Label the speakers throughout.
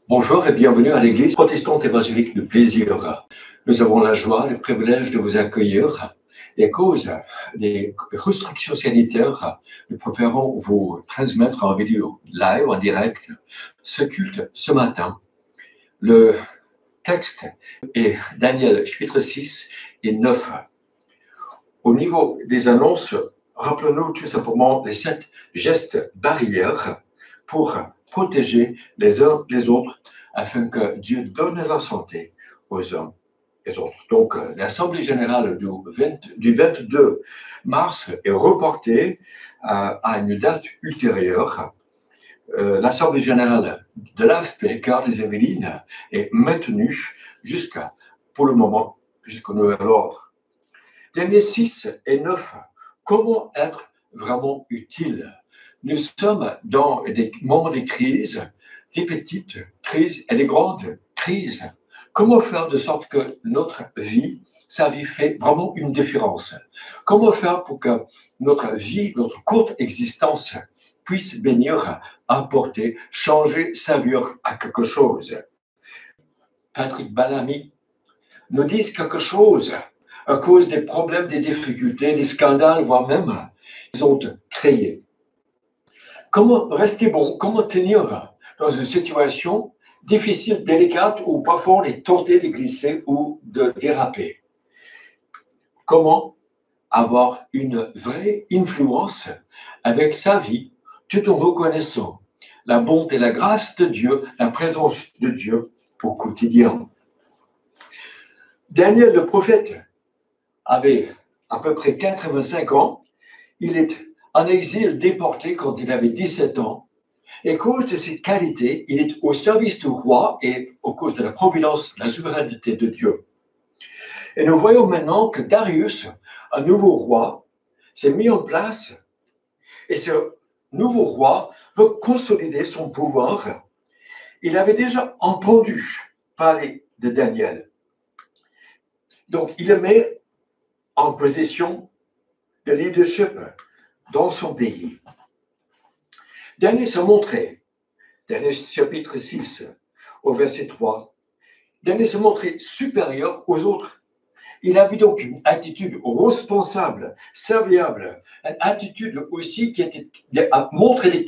Speaker 1: Bonjour et bienvenue à l'Église protestante évangélique de Plaisir. Nous avons la joie et le privilège de vous accueillir. Et à cause des restrictions sanitaires, nous préférons vous transmettre en vidéo live, en direct, ce culte ce matin. Le texte est Daniel chapitre 6 et 9. Au niveau des annonces, rappelons-nous tout simplement les 7 gestes barrières pour protéger les uns les autres afin que Dieu donne la santé aux uns et aux autres. Donc, l'Assemblée générale du 22 mars est reportée à une date ultérieure. L'Assemblée générale de l'AFP, Cœur des Yvelines, est maintenue pour le moment, jusqu'au nouvel ordre. Derniers 6 et 9, comment être vraiment utile? Nous sommes dans des moments de crise, des petites crises et des grandes crises. Comment faire de sorte que notre vie, sa vie fait vraiment une différence? Comment faire pour que notre vie, notre courte existence puisse venir apporter, changer, servir à quelque chose? Patrick Bellamy nous dit quelque chose à cause des problèmes, des difficultés, des scandales, voire même, ils ont créé. Comment rester bon? Comment tenir dans une situation difficile, délicate, où parfois on est tenté de glisser ou de déraper? Comment avoir une vraie influence avec sa vie, tout en reconnaissant la bonté et la grâce de Dieu, la présence de Dieu au quotidien? Daniel, le prophète, avait à peu près 85 ans. Il est en exil, déporté quand il avait 17 ans. Et à cause de cette qualité, il est au service du roi et à cause de la providence, la souveraineté de Dieu. Et nous voyons maintenant que Darius, un nouveau roi, s'est mis en place. Et ce nouveau roi veut consolider son pouvoir. Il avait déjà entendu parler de Daniel. Donc, il le met en position de leadership dans son pays. Daniel se montrait, Daniel chapitre 6, au verset 3, Daniel se montrait supérieur aux autres. Il avait donc une attitude responsable, serviable, une attitude aussi qui était à montrer des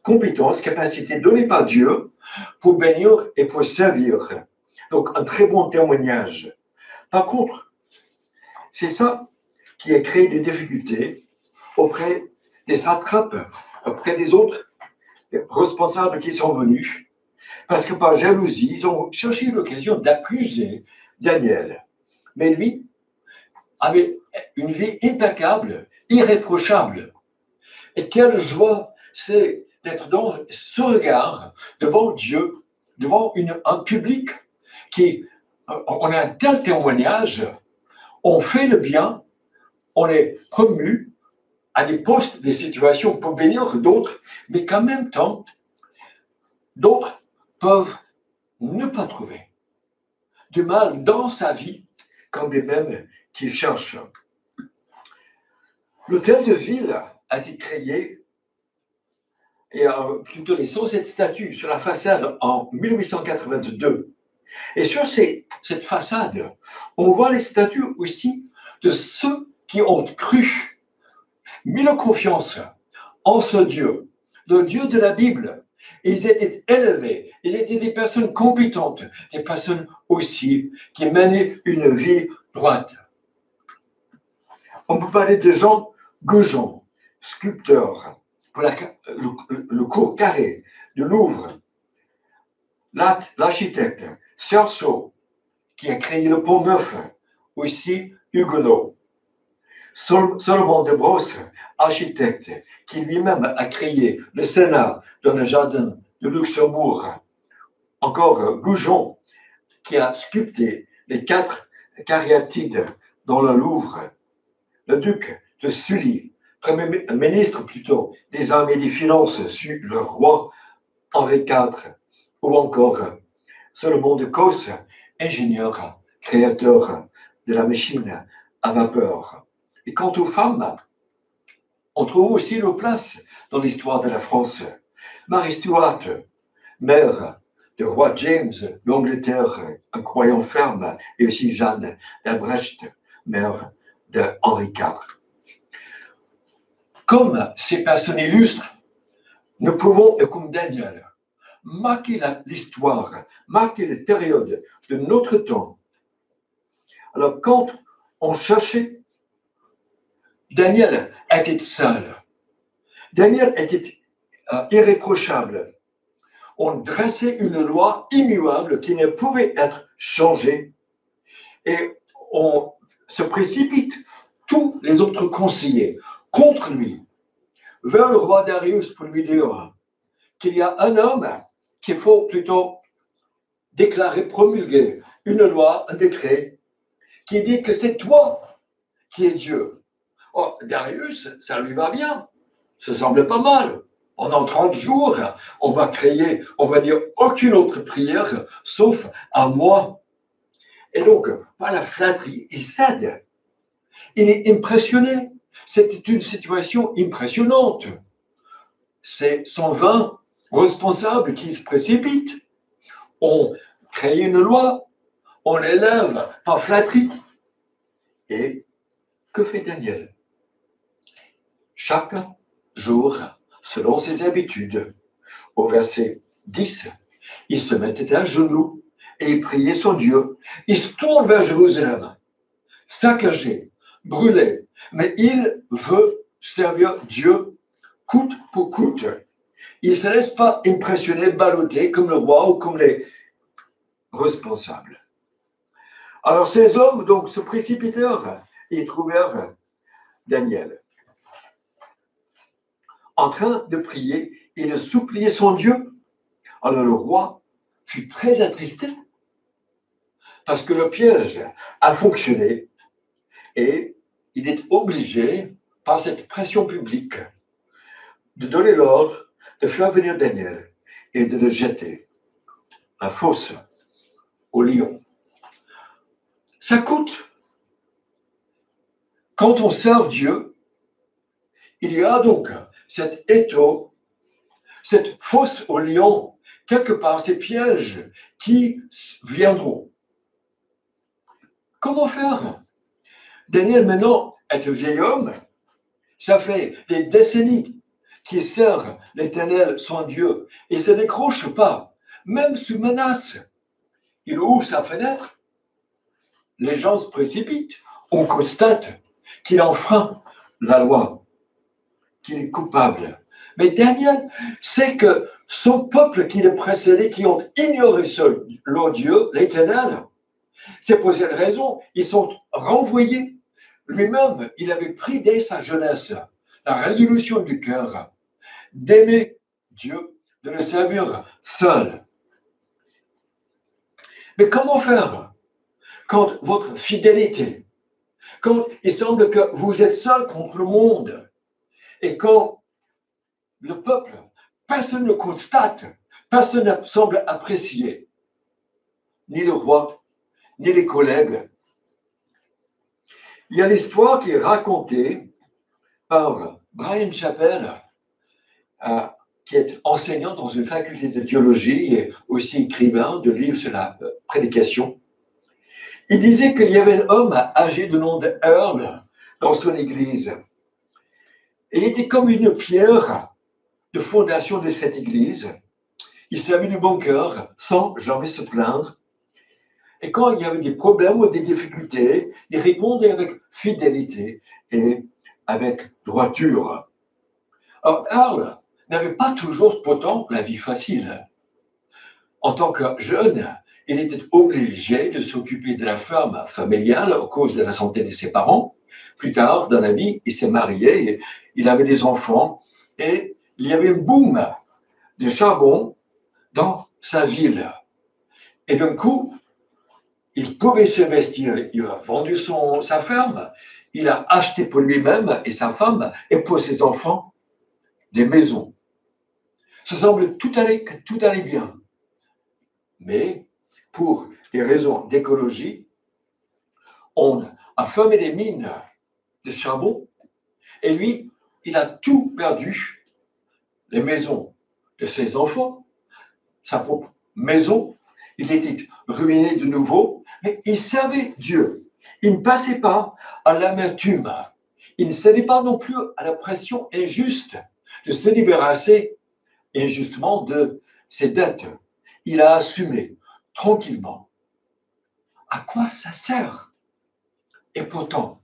Speaker 1: compétences, capacités données par Dieu pour bénir et pour servir. Donc, un très bon témoignage. Par contre, c'est ça qui a créé des difficultés auprès des satrapes, auprès des autres responsables qui sont venus, parce que par jalousie, ils ont cherché l'occasion d'accuser Daniel. Mais lui avait une vie impeccable, irréprochable. Et quelle joie c'est d'être dans ce regard devant Dieu, devant un public qui, on a un tel témoignage, on fait le bien, on est promu à des postes, des situations pour bénir d'autres, mais qu'en même temps, d'autres peuvent ne pas trouver du mal dans sa vie, quand des mêmes qui cherchent. L'hôtel de ville a été créé, et plutôt les 107 statues sur la façade en 1882. Et sur cette façade, on voit les statues aussi de ceux qui ont cru, mis leur confiance en ce Dieu, le Dieu de la Bible. Et ils étaient élevés, ils étaient des personnes compétentes, des personnes aussi qui menaient une vie droite. On peut parler de Jean Goujon, sculpteur, pour le cours carré du Louvre, l'architecte Cerceau, qui a créé le Pont Neuf, aussi huguenot. Solomon de Brosse, architecte, qui lui-même a créé le Sénat dans le jardin de Luxembourg. Encore Goujon, qui a sculpté les 4 cariatides dans le Louvre. Le duc de Sully, premier ministre plutôt des armées et des finances sur le roi Henri IV, ou encore Solomon de Causse, ingénieur, créateur de la machine à vapeur. Et quant aux femmes, on trouve aussi leur place dans l'histoire de la France. Marie Stuart, mère le roi James d'Angleterre, un croyant ferme, et aussi Jeanne d'Albrecht, mère de Henri IV. Comme ces personnes illustres, nous pouvons, comme Daniel, marquer l'histoire, marquer les périodes de notre temps. Alors, quand on cherchait, Daniel était seul. Daniel était irréprochable. On dressait une loi immuable qui ne pouvait être changée. Et on se précipite, tous les autres conseillers, contre lui, vers le roi Darius pour lui dire qu'il y a un homme qu'il faut plutôt déclarer, promulguer une loi, un décret, qui dit que c'est toi qui es Dieu. Oh, Darius, ça lui va bien, ça semble pas mal. Pendant 30 jours, on va dire aucune autre prière, sauf à moi. Et donc, par la flatterie, il cède. Il est impressionné. C'était une situation impressionnante. C'est 120 responsables qui se précipitent. On crée une loi, on l'élève par flatterie. Et que fait Daniel? Chaque jour, selon ses habitudes, au verset 10, il se mettait à genoux et il priait son Dieu. Il se tourne vers Jérusalem, saccagé, brûlé, mais il veut servir Dieu coûte pour coûte. Il ne se laisse pas impressionner, balloter comme le roi ou comme les responsables. Alors ces hommes donc se précipitèrent et trouvèrent Daniel en train de prier et de supplier son Dieu. Alors le roi fut très attristé parce que le piège a fonctionné et il est obligé, par cette pression publique, de donner l'ordre de faire venir Daniel et de le jeter à la fosse au lion. Ça coûte. Quand on sert Dieu, il y a donc cet étau, cette fosse au lion, quelque part, ces pièges qui viendront. Comment faire? Daniel, maintenant, est un vieil homme. Ça fait des décennies qu'il sert l'Éternel, son Dieu. Il ne se décroche pas, même sous menace. Il ouvre sa fenêtre. Les gens se précipitent. On constate qu'il enfreint la loi, qu'il est coupable. Mais Daniel sait que son peuple qui le précédait, qui ont ignoré leur Dieu, l'Éternel, c'est pour cette raison, ils sont renvoyés. Lui-même, il avait pris dès sa jeunesse la résolution du cœur d'aimer Dieu, de le servir seul. Mais comment faire quand votre fidélité, quand il semble que vous êtes seul contre le monde et quand le peuple, personne ne constate, personne ne semble apprécier, ni le roi, ni les collègues. Il y a l'histoire qui est racontée par Brian Chappell, qui est enseignant dans une faculté de théologie et aussi écrivain de livres sur la prédication. Il disait qu'il y avait un homme âgé de nom de Earl dans son église. Et il était comme une pierre de fondation de cette église. Il servait du bon cœur sans jamais se plaindre. Et quand il y avait des problèmes ou des difficultés, il répondait avec fidélité et avec droiture. Alors, Earl n'avait pas toujours pourtant la vie facile. En tant que jeune, il était obligé de s'occuper de la ferme familiale à cause de la santé de ses parents. Plus tard, dans la vie, il s'est marié, il avait des enfants et il y avait un boom de charbon dans sa ville. Et d'un coup, il pouvait s'investir. Il a vendu sa ferme, il a acheté pour lui-même et sa femme et pour ses enfants des maisons. Ça semble que tout allait bien. Mais pour des raisons d'écologie, on a fermé des mines de charbon et lui, il a tout perdu, les maisons de ses enfants, sa maison, il était ruiné de nouveau, mais il servait Dieu. Il ne passait pas à l'amertume. Il ne cédait pas non plus à la pression injuste de se débarrasser injustement de ses dettes. Il a assumé tranquillement. À quoi ça sert? Et pourtant,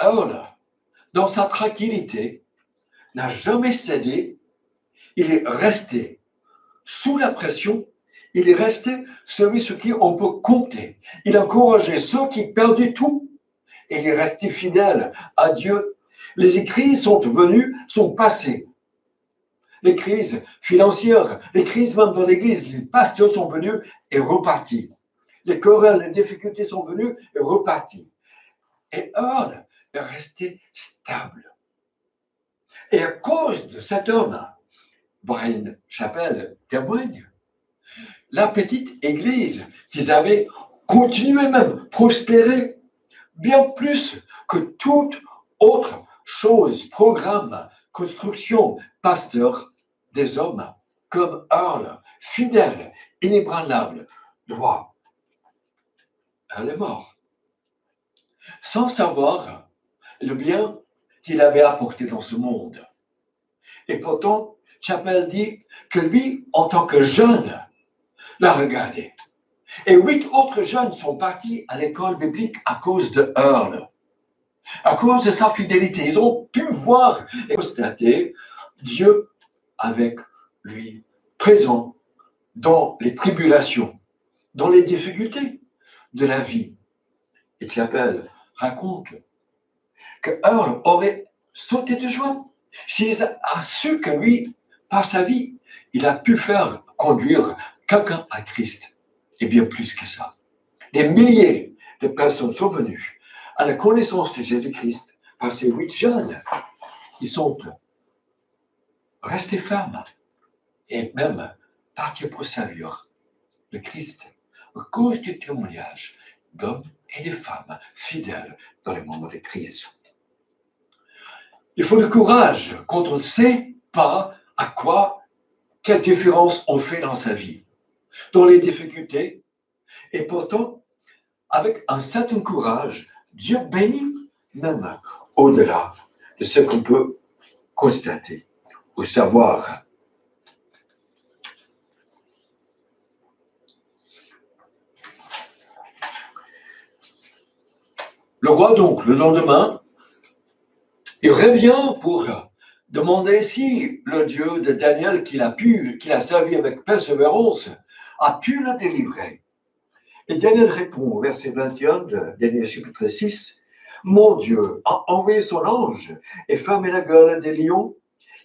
Speaker 1: Earl, dans sa tranquillité, n'a jamais cédé. Il est resté sous la pression. Il est resté celui sur qui on peut compter. Il a encouragé ceux qui perdaient tout. Et il est resté fidèle à Dieu. Les crises sont venues, sont passées. Les crises financières, les crises même dans l'Église, les pasteurs sont venus et repartis. Les querelles, les difficultés sont venues et repartis. Et Earl est resté stable. Et à cause de cet homme, Brian Chappell témoigne, la petite église qu'ils avaient continué même, prospéré, bien plus que toute autre chose, programme, construction, pasteur, des hommes comme Earl, fidèle, inébranlable, droit. Elle est morte, sans savoir le bien qu'il avait apporté dans ce monde. Et pourtant, Chappell dit que lui, en tant que jeune, l'a regardé. Et 8 autres jeunes sont partis à l'école biblique à cause de Earl, à cause de sa fidélité. Ils ont pu voir et constater Dieu avec lui, présent dans les tribulations, dans les difficultés de la vie. Et Chappell raconte que Earl aurait sauté de joie s'il a su que lui, par sa vie, il a pu faire conduire quelqu'un à Christ. Et bien plus que ça. Des milliers de personnes sont venues à la connaissance de Jésus-Christ par ces 8 jeunes. Ils sont restés fermes et même partis pour servir le Christ à cause du témoignage d'hommes et de femmes fidèles dans les moments de crise. Il faut du courage quand on ne sait pas à quoi, quelle différence on fait dans sa vie, dans les difficultés. Et pourtant, avec un certain courage, Dieu bénit même au-delà de ce qu'on peut constater ou savoir. Le roi, donc, le lendemain, il revient pour demander si le Dieu de Daniel qu'il a servi avec persévérance, a pu le délivrer. Et Daniel répond au verset 21 de Daniel chapitre 6, « Mon Dieu a envoyé son ange et fermé la gueule des lions.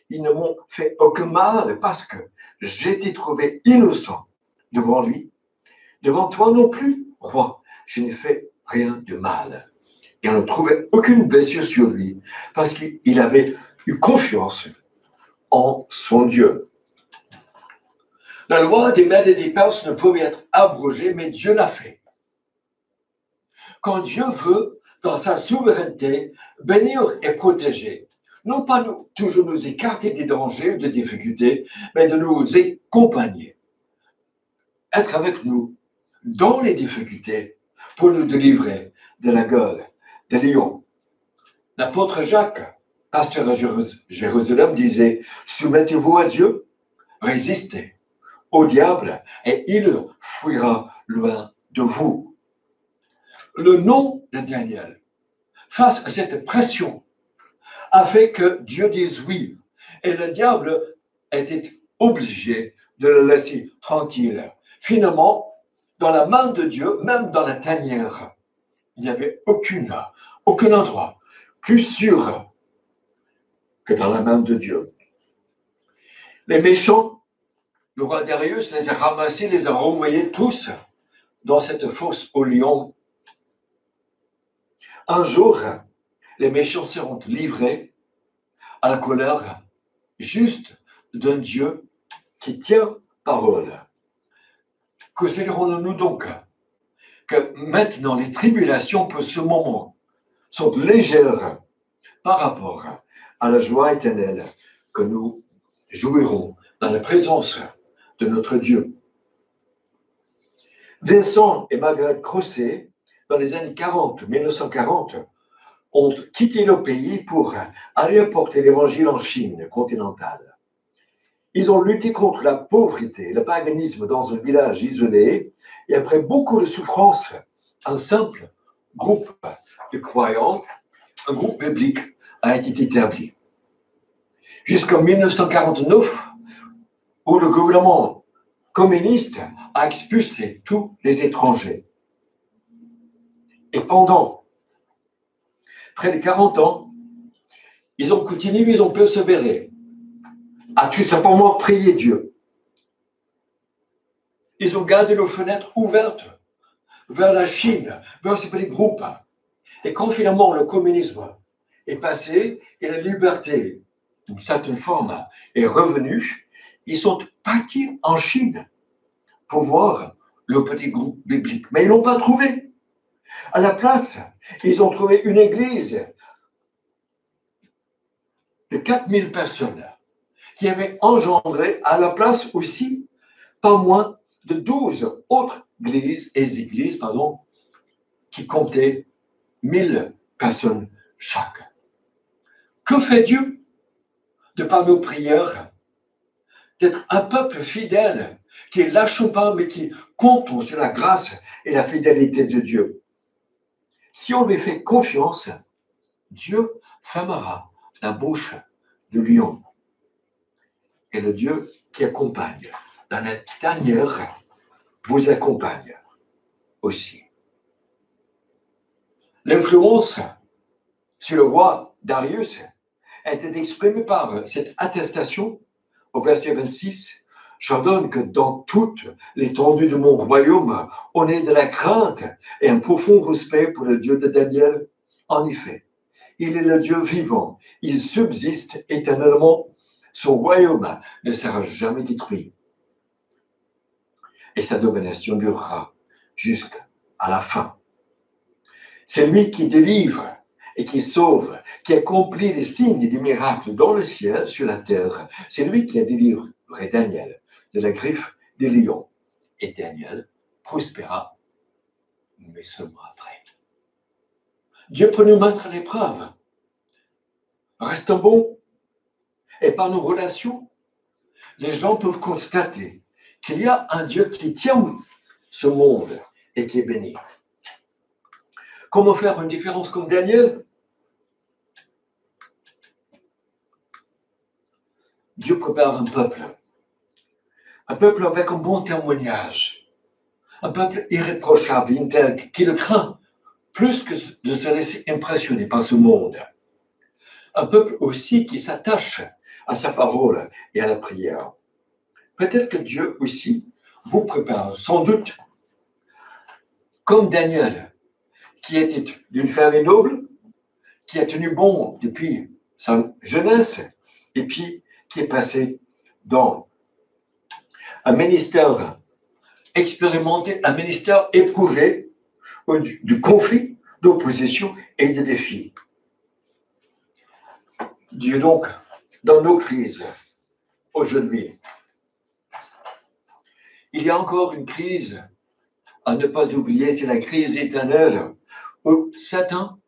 Speaker 1: Ils ne m'ont fait aucun mal parce que j'ai été trouvé innocent devant lui. Devant toi non plus, roi, je n'ai fait rien de mal. » Et on ne trouvait aucune blessure sur lui parce qu'il avait eu confiance en son Dieu. La loi des Mèdes et des Perses ne pouvait être abrogée, mais Dieu l'a fait. Quand Dieu veut, dans sa souveraineté, bénir et protéger, non pas toujours nous écarter des dangers, des difficultés, mais de nous accompagner, être avec nous dans les difficultés pour nous délivrer de la gueule des lions. L'apôtre Jacques, pasteur à Jérusalem, disait « Soumettez-vous à Dieu, résistez au diable et il fuira loin de vous. » Le nom de Daniel, face à cette pression, a fait que Dieu dise oui. Et le diable était obligé de le laisser tranquille. Finalement, dans la main de Dieu, même dans la tanière, il n'y avait aucun endroit plus sûr que dans la main de Dieu. Les méchants, le roi Darius les a ramassés, les a renvoyés tous dans cette fosse aux lions. Un jour, les méchants seront livrés à la colère juste d'un Dieu qui tient parole. Considérons-nous donc que maintenant les tribulations pour ce moment sont légères par rapport à la joie éternelle que nous jouirons dans la présence de notre Dieu. Vincent et Margaret Crosset, dans les années 1940, ont quitté le pays pour aller apporter l'évangile en Chine continentale. Ils ont lutté contre la pauvreté et le paganisme dans un village isolé, et après beaucoup de souffrances, un simple groupe de croyants, un groupe biblique, a été établi. Jusqu'en 1949, où le gouvernement communiste a expulsé tous les étrangers. Et pendant près de 40 ans, ils ont continué, ils ont persévéré à tout simplement prier Dieu. Ils ont gardé leurs fenêtres ouvertes vers la Chine, vers ces petits groupes. Et quand finalement le communisme est passé et la liberté, d'une certaine forme, est revenue, ils sont partis en Chine pour voir le petit groupe biblique. Mais ils ne l'ont pas trouvé. À la place, ils ont trouvé une église de 4000 personnes qui avait engendré à la place aussi pas moins de 12 autres églises qui comptaient 1000 personnes chaque. Que fait Dieu de par nos prières d'être un peuple fidèle qui ne lâche pas mais qui compte sur la grâce et la fidélité de Dieu. Si on lui fait confiance, Dieu fermera la bouche du lion. Et le Dieu qui accompagne dans la tanière vous accompagne aussi. L'influence sur le roi Darius a été exprimée par cette attestation au verset 26. J'ordonne que dans toute l'étendue de mon royaume, on ait de la crainte et un profond respect pour le Dieu de Daniel. En effet, il est le Dieu vivant, il subsiste éternellement, son royaume ne sera jamais détruit. Et sa domination durera jusqu'à la fin. C'est lui qui délivre et qui sauve, qui accomplit les signes et les miracles dans le ciel, sur la terre. C'est lui qui a délivré Daniel de la griffe des lions. Et Daniel prospéra, mais seulement après. Dieu peut nous mettre à l'épreuve. Restons bons. Et par nos relations, les gens peuvent constater qu'il y a un Dieu qui tient ce monde et qui est béni. Comment faire une différence comme Daniel? Dieu prépare un peuple avec un bon témoignage, un peuple irréprochable, intègre, qui le craint plus que de se laisser impressionner par ce monde. Un peuple aussi qui s'attache à sa parole et à la prière. Peut-être que Dieu aussi vous prépare, sans doute, comme Daniel, qui était d'une famille noble, qui a tenu bon depuis sa jeunesse, et puis qui est passé dans un ministère expérimenté, un ministère éprouvé du conflit, d'opposition et de défis. Dieu donc, dans nos crises, aujourd'hui, il y a encore une crise à ne pas oublier, c'est la crise éternelle, où Satan,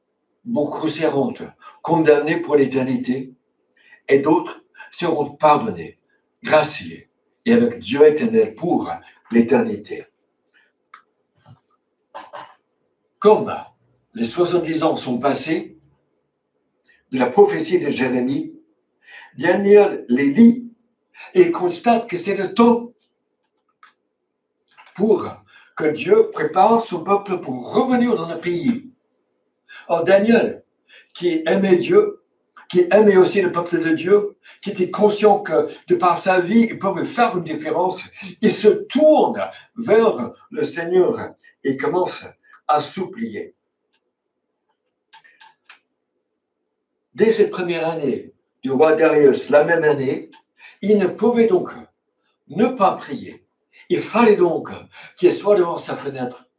Speaker 1: beaucoup seront condamnés pour l'éternité, et d'autres seront pardonnés, graciés, et avec Dieu éternel pour l'éternité. Comme les 70 ans sont passés de la prophétie de Jérémie, Daniel les lit et constate que c'est le temps pour que Dieu prépare son peuple pour revenir dans le pays. Or Daniel, qui aimait Dieu, qui aimait aussi le peuple de Dieu, qui était conscient que de par sa vie, il pouvait faire une différence, il se tourne vers le Seigneur et commence à supplier. Dès cette première année du roi Darius, la même année, il ne pouvait donc ne pas prier. Il fallait donc qu'il soit devant sa fenêtre,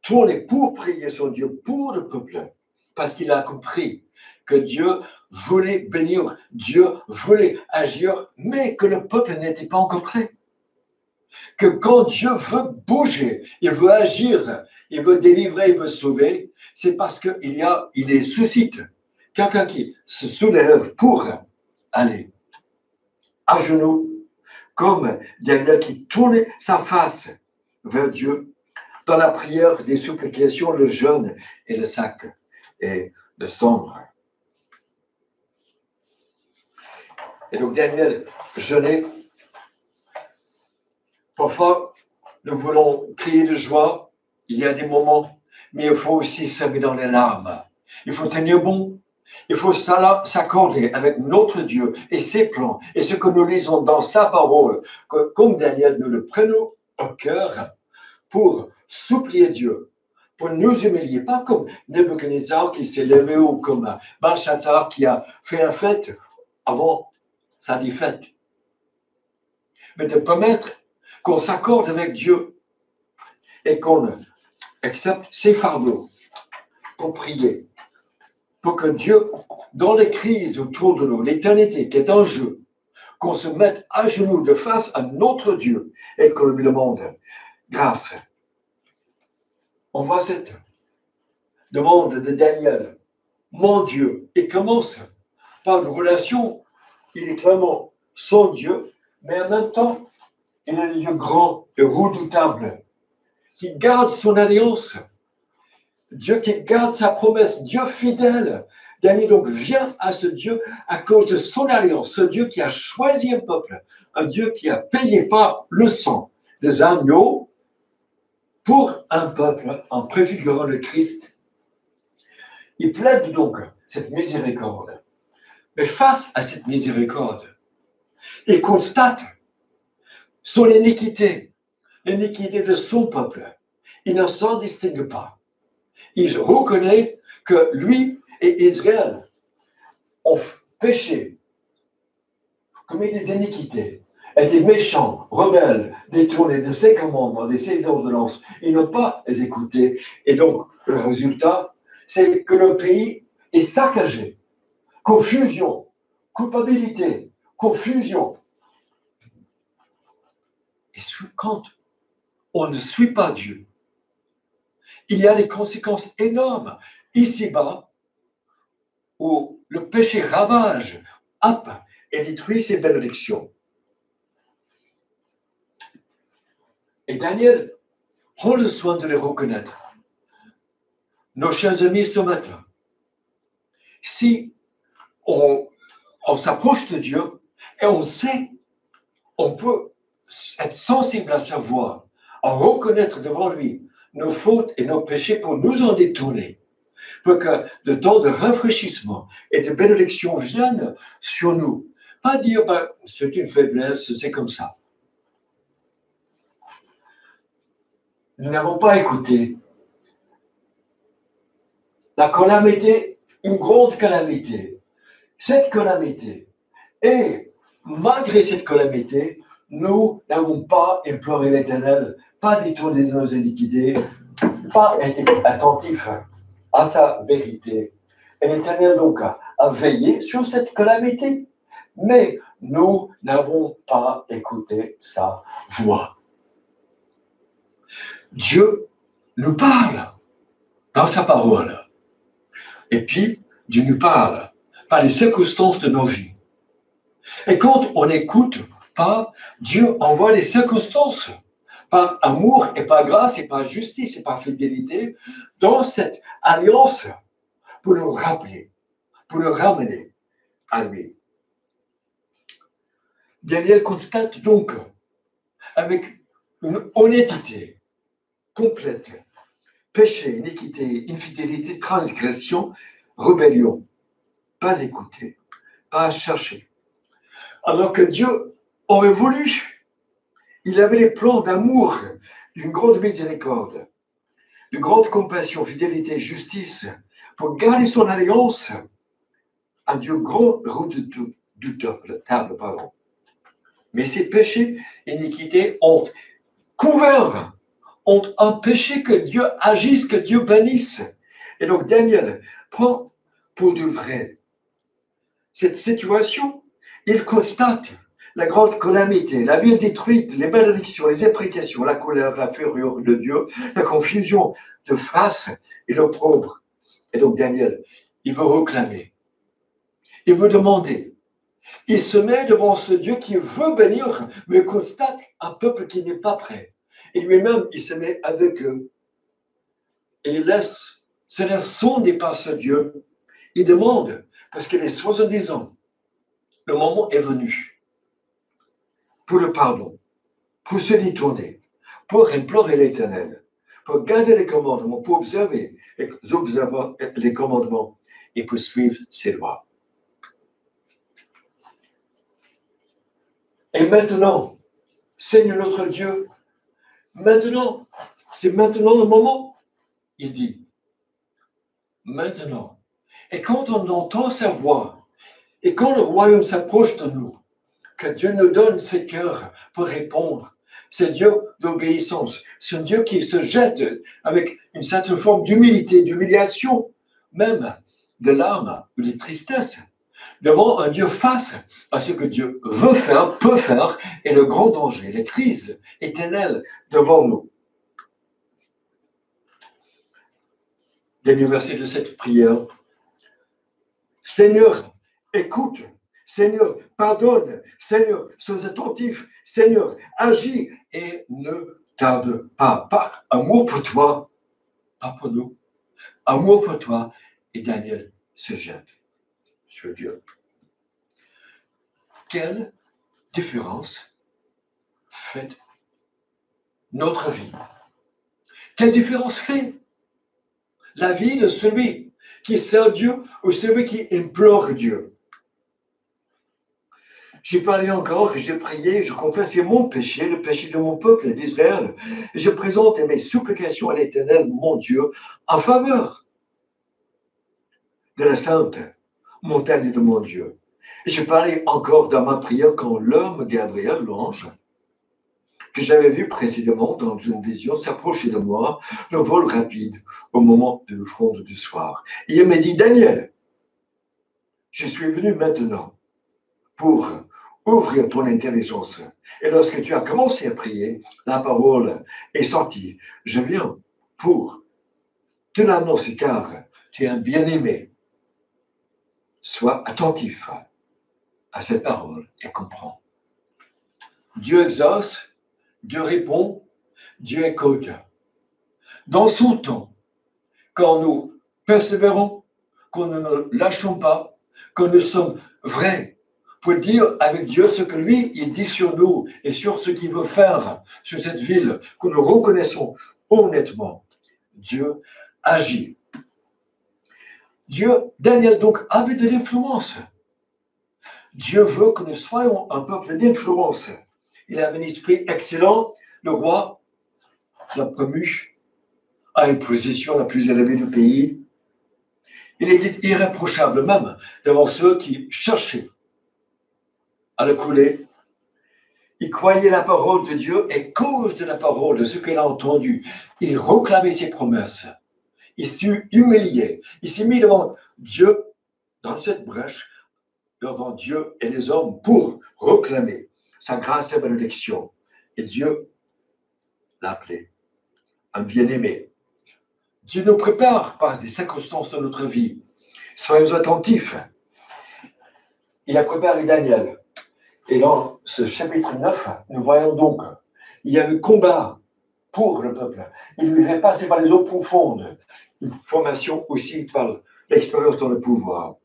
Speaker 1: tourné pour prier son Dieu, pour le peuple, parce qu'il a compris que Dieu voulait bénir, Dieu voulait agir, mais que le peuple n'était pas encore prêt. Que quand Dieu veut bouger, il veut agir, il veut délivrer, il veut sauver, c'est parce il suscite quelqu'un qui se soulève pour aller à genoux, comme Daniel qui tournait sa face vers Dieu dans la prière des supplications, le jeûne et le sac et le sombre. Et donc Daniel jeûnait. Parfois, nous voulons crier de joie, il y a des moments, mais il faut aussi s'aimer dans les larmes. Il faut tenir bon. Il faut s'accorder avec notre Dieu et ses plans et ce que nous lisons dans sa parole, que, comme Daniel, nous le prenons au cœur pour supplier Dieu, pour nous humilier, pas comme Nebuchadnezzar qui s'est levé ou comme Belshazzar qui a fait la fête avant sa défaite, mais de permettre qu'on s'accorde avec Dieu et qu'on accepte ses fardeaux pour prier, pour que Dieu, dans les crises autour de nous, l'éternité qui est en jeu, qu'on se mette à genoux de face à notre Dieu et qu'on lui demande grâce. On voit cette demande de Daniel, mon Dieu, et commence par une relation, il est clairement son Dieu, mais en même temps, il est un Dieu grand et redoutable, qui garde son alliance, Dieu qui garde sa promesse, Dieu fidèle. Daniel donc vient à ce Dieu à cause de son alliance, ce Dieu qui a choisi un peuple, un Dieu qui a payé par le sang des agneaux pour un peuple en préfigurant le Christ. Il plaide donc cette miséricorde. Mais face à cette miséricorde, il constate son iniquité, l'iniquité de son peuple. Il ne s'en distingue pas. Il reconnaît que lui et Israël ont péché, commis des iniquités, étaient méchants, rebelles, détournés de ses commandements, de ses ordonnances. Ils n'ont pas les écoutés. Et donc, le résultat, c'est que le pays est saccagé. Confusion, culpabilité, confusion. Et quand on ne suit pas Dieu, il y a des conséquences énormes ici-bas où le péché ravage, happe et détruit ses bénédictions. Et Daniel prend le soin de les reconnaître. Nos chers amis ce matin, si on s'approche de Dieu et on sait, on peut être sensible à sa voix, à reconnaître devant lui nos fautes et nos péchés pour nous en détourner, pour que le temps de rafraîchissement et de bénédiction vienne sur nous. Pas dire, c'est une faiblesse, c'est comme ça. Nous n'avons pas écouté. La calamité, une grande calamité. Cette calamité. Et malgré cette calamité, nous n'avons pas imploré l'Éternel, pas détourné de nos iniquités, pas été attentifs à sa vérité. Et l'Éternel donc a veillé sur cette calamité, mais nous n'avons pas écouté sa voix. Dieu nous parle dans sa parole. Et puis, Dieu nous parle par les circonstances de nos vies. Et quand on n'écoute pas, Dieu envoie les circonstances par amour et par grâce et par justice et par fidélité dans cette alliance pour nous rappeler, pour nous ramener à lui. Daniel constate donc avec une honnêteté complète péché, iniquité, infidélité, transgression, rébellion, pas écouter, pas chercher. Alors que Dieu aurait voulu, il avait des plans d'amour, d'une grande miséricorde, de grande compassion, fidélité, justice, pour garder son alliance, un Dieu grand, redoutable, pardon. Mais ces péchés, iniquités, ont couvert, ont empêché que Dieu agisse, que Dieu bénisse. Et donc Daniel prend pour de vrai. Cette situation, il constate la grande calamité, la ville détruite, les malédictions, les imprécations, la colère, la fureur de Dieu, la confusion de face et l'opprobre. Et donc Daniel, il veut réclamer, il veut demander. Il se met devant ce Dieu qui veut bénir, mais constate un peuple qui n'est pas prêt. Et lui-même, il se met avec eux. Et il se laisse sonder par ce Dieu. Il demande, parce qu'il est 70 ans, le moment est venu pour le pardon, pour se détourner, pour implorer l'Éternel, pour garder les commandements, pour observer les commandements et pour suivre ses lois. Et maintenant, Seigneur notre Dieu, maintenant, c'est maintenant le moment, il dit. Maintenant. Et quand on entend sa voix, et quand le royaume s'approche de nous, que Dieu nous donne ses cœurs pour répondre, c'est Dieu d'obéissance, c'est un Dieu qui se jette avec une certaine forme d'humilité, d'humiliation, même de larmes ou de tristesse, devant un Dieu face à ce que Dieu veut faire, peut faire, et le grand danger, les crises éternelles devant nous. Dernier verset de cette prière. Seigneur, écoute. Seigneur, pardonne. Seigneur, sois attentif. Seigneur, agis et ne tarde pas. Par amour pour toi, pas pour nous. Amour pour toi. Et Daniel se jette sur Dieu. Quelle différence fait notre vie? Quelle différence fait la vie de celui qui sert Dieu ou celui qui implore Dieu? J'ai parlé encore, j'ai prié, je confessais mon péché, le péché de mon peuple d'Israël. Je présente mes supplications à l'Éternel, mon Dieu, en faveur de la sainte montagne de mon Dieu. Je parlais encore dans ma prière quand l'homme Gabriel, l'ange, que j'avais vu précédemment dans une vision, s'approchait de moi d'un vol rapide au moment de l'offrande du soir. Et il m'a dit, Daniel, je suis venu maintenant pour ouvrir ton intelligence. Et lorsque tu as commencé à prier, la parole est sortie. Je viens pour te l'annoncer car tu es un bien-aimé. Sois attentif à cette parole et comprends. Dieu exauce, Dieu répond, Dieu écoute. Dans son temps, quand nous persévérons, quand nous ne lâchons pas, quand nous sommes vrais, pour dire avec Dieu ce que lui, il dit sur nous et sur ce qu'il veut faire sur cette ville, que nous reconnaissons honnêtement, Dieu agit. Daniel donc avait de l'influence. Dieu veut que nous soyons un peuple d'influence. Il avait un esprit excellent. Le roi l'a promu à une position la plus élevée du pays. Il était irréprochable même devant ceux qui cherchaient à le couler. Il croyait la parole de Dieu et cause de la parole, de ce qu'il a entendu. Il réclamait ses promesses. Il s'est humilié. Il s'est mis devant Dieu, dans cette brèche, devant Dieu et les hommes pour réclamer sa grâce et bénédiction. Et Dieu l'a appelé un bien-aimé. Dieu nous prépare par des circonstances de notre vie. Soyons attentifs. Il a préparé Daniel. Et dans ce chapitre 9, nous voyons donc, il y a eu combat pour le peuple. Il lui fait passer par les eaux profondes. Une formation aussi par l'expérience dans le pouvoir.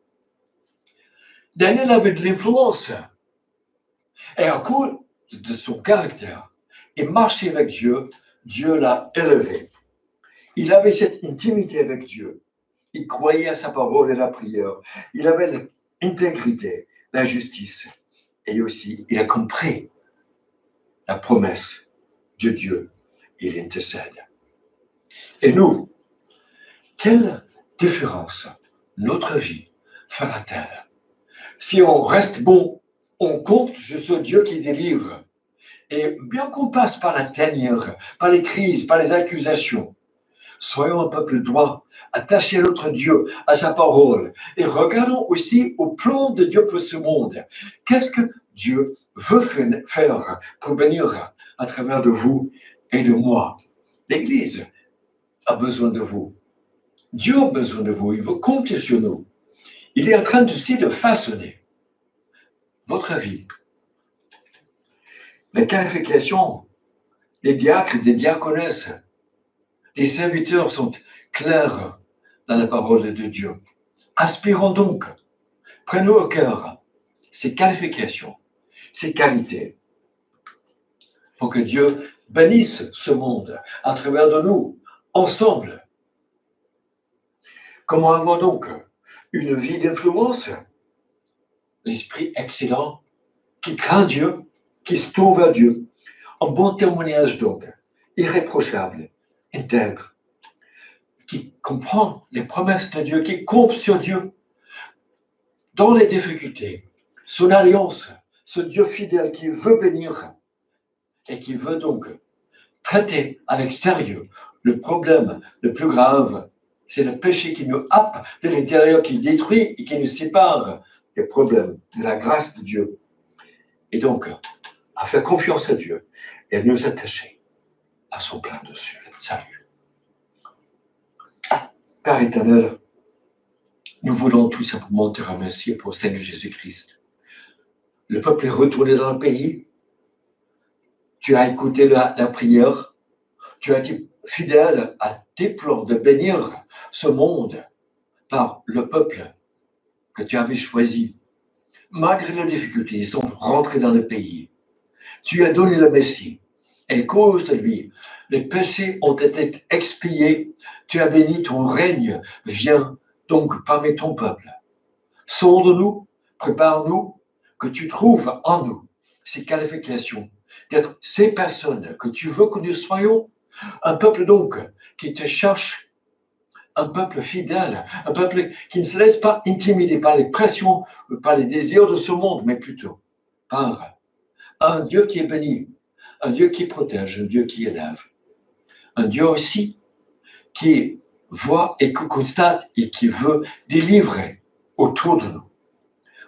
Speaker 1: Daniel avait de l'influence. Et à cause de son caractère, il marchait avec Dieu, Dieu l'a élevé. Il avait cette intimité avec Dieu. Il croyait à sa parole et la prière. Il avait l'intégrité, la justice. Et aussi, il a compris la promesse de Dieu. Il intercède. Et nous, quelle différence notre vie fera-t-elle? Si on reste bon, on compte sur ce Dieu qui délivre. Et bien qu'on passe par la tanière, par les crises, par les accusations, Soyons un peuple droit, attaché à notre Dieu, à sa parole. Et regardons aussi au plan de Dieu pour ce monde. Qu'est-ce que Dieu veut faire pour bénir à travers de vous et de moi? L'Église a besoin de vous. Dieu a besoin de vous. Il veut compter sur nous. Il est en train aussi de façonner votre vie. Les qualifications des diacres et des diaconesses, des serviteurs sont claires dans la parole de Dieu. Aspirons donc, prenons au cœur ces qualifications, ces qualités, pour que Dieu bénisse ce monde à travers de nous, ensemble. Comment avoir donc une vie d'influence? L'esprit excellent, qui craint Dieu, qui se tourne vers Dieu. Un bon témoignage donc, irréprochable, intègre, qui comprend les promesses de Dieu, qui compte sur Dieu dans les difficultés, son alliance, ce Dieu fidèle qui veut bénir et qui veut donc traiter avec sérieux le problème le plus grave, c'est le péché qui nous happe de l'intérieur, qui détruit et qui nous sépare des problèmes, de la grâce de Dieu. Et donc, à faire confiance à Dieu et à nous attacher à son plan de salut. Père éternel, nous voulons tout simplement te remercier pour le Seigneur Jésus-Christ. Le peuple est retourné dans le pays. Tu as écouté la prière. Tu as été fidèle à tes plans de bénir ce monde par le peuple que tu avais choisi. Malgré les difficultés, ils sont rentrés dans le pays. Tu as donné le Messie. Et à cause de lui, les péchés ont été expiés. Tu as béni, ton règne vient donc parmi ton peuple. Sonde-nous, prépare-nous, que tu trouves en nous ces qualifications, d'être ces personnes que tu veux que nous soyons, un peuple donc qui te cherche, un peuple fidèle, un peuple qui ne se laisse pas intimider par les pressions, par les désirs de ce monde, mais plutôt par un Dieu qui est béni, un Dieu qui protège, un Dieu qui élève, un Dieu aussi qui voit et qui constate et qui veut délivrer autour de nous.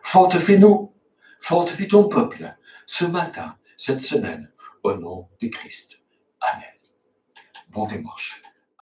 Speaker 1: Fortifie-nous, fortifie ton peuple ce matin, cette semaine, au nom de Christ. Amen. Bon dimanche.